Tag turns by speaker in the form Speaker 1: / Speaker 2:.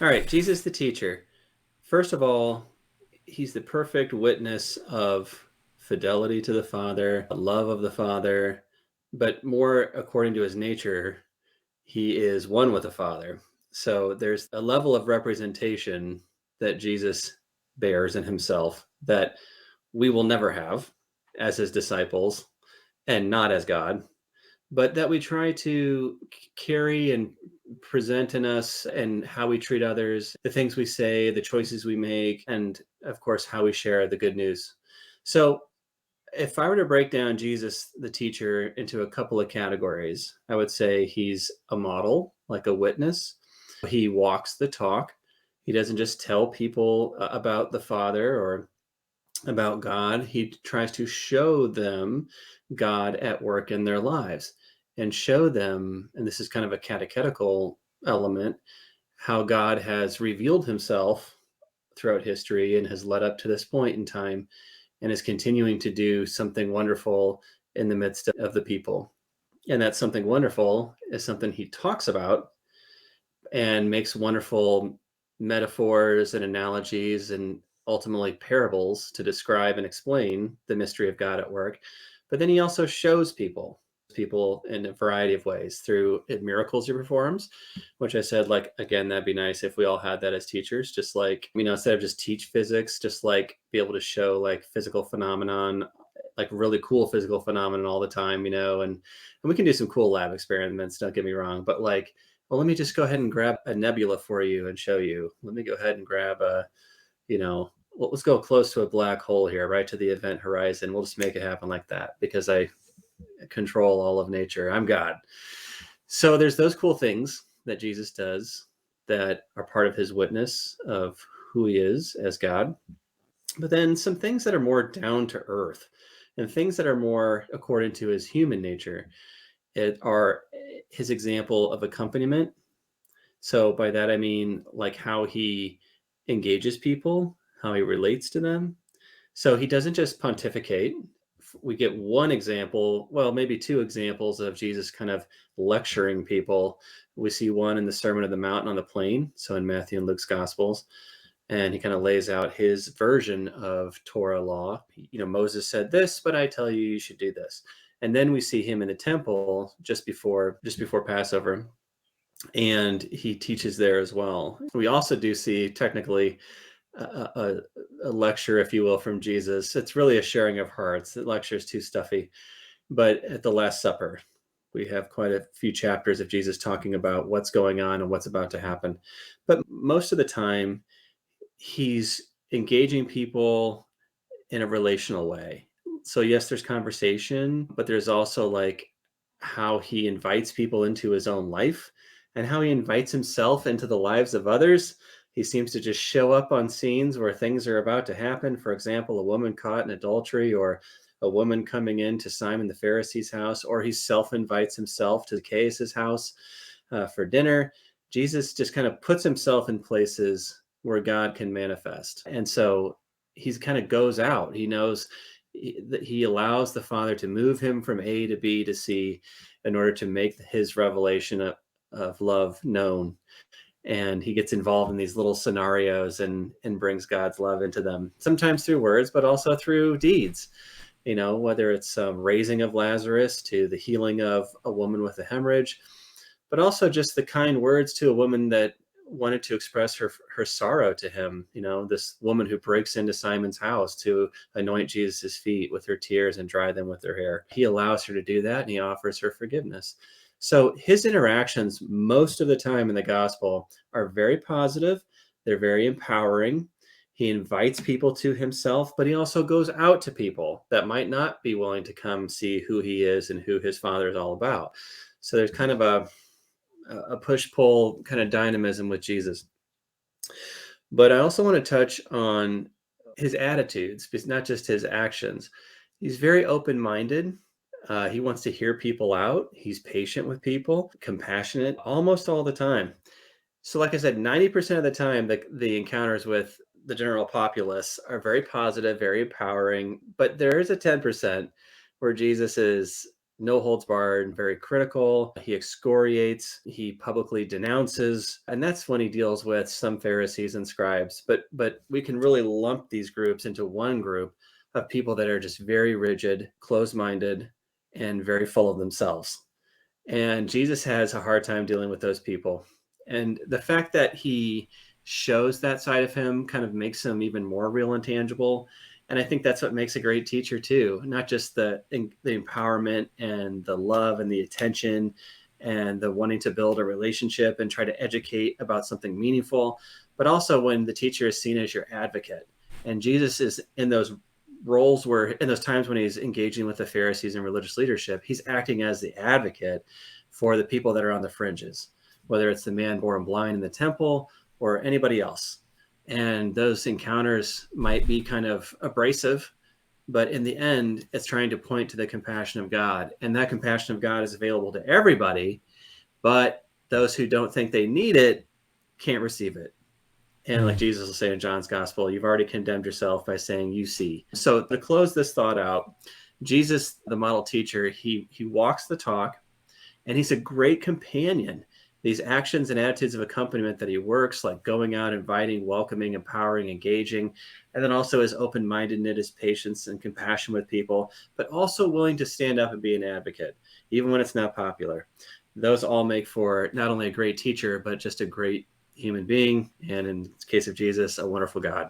Speaker 1: All right, Jesus the teacher. First of all, he's the perfect witness of fidelity to the Father, love of the Father, but more according to his nature, he is one with the Father. So there's a level of representation that Jesus bears in himself that we will never have as his disciples and not as God, but that we try to carry and present in us and how we treat others, the things we say, the choices we make, and of course, how we share the good news. So, if I were to break down Jesus, the teacher, into a couple of categories, I would say he's a model, like a witness. He walks the talk. He doesn't just tell people about the Father or about God. He tries to show them God at work in their lives and show them, and this is kind of a catechetical element, how God has revealed himself throughout history and has led up to this point in time and is continuing to do something wonderful in the midst of the people. And that something wonderful is something he talks about and makes wonderful metaphors and analogies and ultimately parables to describe and explain the mystery of God at work. But then he also shows people in a variety of ways through miracles he performs, which I said, like, again, that'd be nice if we all had that as teachers, just like, instead of just teach physics, just like be able to show like physical phenomenon, like really cool physical phenomenon all the time, and we can do some cool lab experiments, don't get me wrong, but like, well, let me just go ahead and grab a nebula for you and show you. Let me go ahead and grab well, let's go close to a black hole here, right to the event horizon. We'll just make it happen like that because I control all of nature. I'm God. So there's those cool things that Jesus does that are part of his witness of who he is as God. But then some things that are more down to earth and things that are more according to his human nature. It are his example of accompaniment. So by that I mean like how he engages people, how he relates to them. So he doesn't just pontificate. We get one example, well, maybe two examples of Jesus kind of lecturing people. We see one in the Sermon on the Mount on the Plain, so in Matthew and Luke's Gospels, and he kind of lays out his version of Torah law. Moses said this, but I tell you, you should do this. And then we see him in the temple just before Passover, and he teaches there as well. We also do see technically a lecture, if you will, from Jesus. It's really a sharing of hearts. The lecture is too stuffy. But at the Last Supper, we have quite a few chapters of Jesus talking about what's going on and what's about to happen. But most of the time, he's engaging people in a relational way. So, yes, there's conversation, but there's also like how he invites people into his own life and how he invites himself into the lives of others. He seems to just show up on scenes where things are about to happen. For example, a woman caught in adultery, or a woman coming into Simon the Pharisee's house, or he self invites himself to Zacchaeus' house for dinner. Jesus just kind of puts himself in places where God can manifest. And so he kind of goes out. He knows that he allows the Father to move him from A to B to C in order to make his revelation of love known. And he gets involved in these little scenarios and brings God's love into them, sometimes through words, but also through deeds. Whether it's raising of Lazarus to the healing of a woman with a hemorrhage, but also just the kind words to a woman that wanted to express her sorrow to him. This woman who breaks into Simon's house to anoint Jesus's feet with her tears and dry them with her hair. He allows her to do that, and he offers her forgiveness. So his interactions most of the time in the gospel are very positive. They're very empowering. He invites people to himself, but he also goes out to people that might not be willing to come see who he is and who his Father is all about. So there's kind of a push-pull kind of dynamism with Jesus. But I also want to touch on his attitudes, but not just his actions. He's very open-minded. He wants to hear people out. He's patient with people, compassionate almost all the time. So like I said, 90% of the time, the encounters with the general populace are very positive, very empowering, but there is a 10% where Jesus is no holds barred, very critical. He excoriates, he publicly denounces, and that's when he deals with some Pharisees and scribes. But we can really lump these groups into one group of people that are just very rigid, closed-minded, and very full of themselves. And Jesus has a hard time dealing with those people. And the fact that he shows that side of him kind of makes him even more real and tangible. And I think that's what makes a great teacher too, not just the empowerment and the love and the attention and the wanting to build a relationship and try to educate about something meaningful, but also when the teacher is seen as your advocate. And Jesus is in those roles where in those times when he's engaging with the Pharisees and religious leadership, he's acting as the advocate for the people that are on the fringes, whether it's the man born blind in the temple or anybody else. And those encounters might be kind of abrasive, but in the end, it's trying to point to the compassion of God. And that compassion of God is available to everybody, but those who don't think they need it can't receive it. And like
Speaker 2: Mm.
Speaker 1: Jesus will say in John's gospel, you've already condemned yourself by saying you see. So to close this thought out, Jesus, the model teacher, he walks the talk, and he's a great companion. These actions and attitudes of accompaniment that he works, like going out, inviting, welcoming, empowering, engaging, and then also his open mindedness, his patience and compassion with people, but also willing to stand up and be an advocate, even when it's not popular. Those all make for not only a great teacher, but just a great human being. And in the case of Jesus, a wonderful God.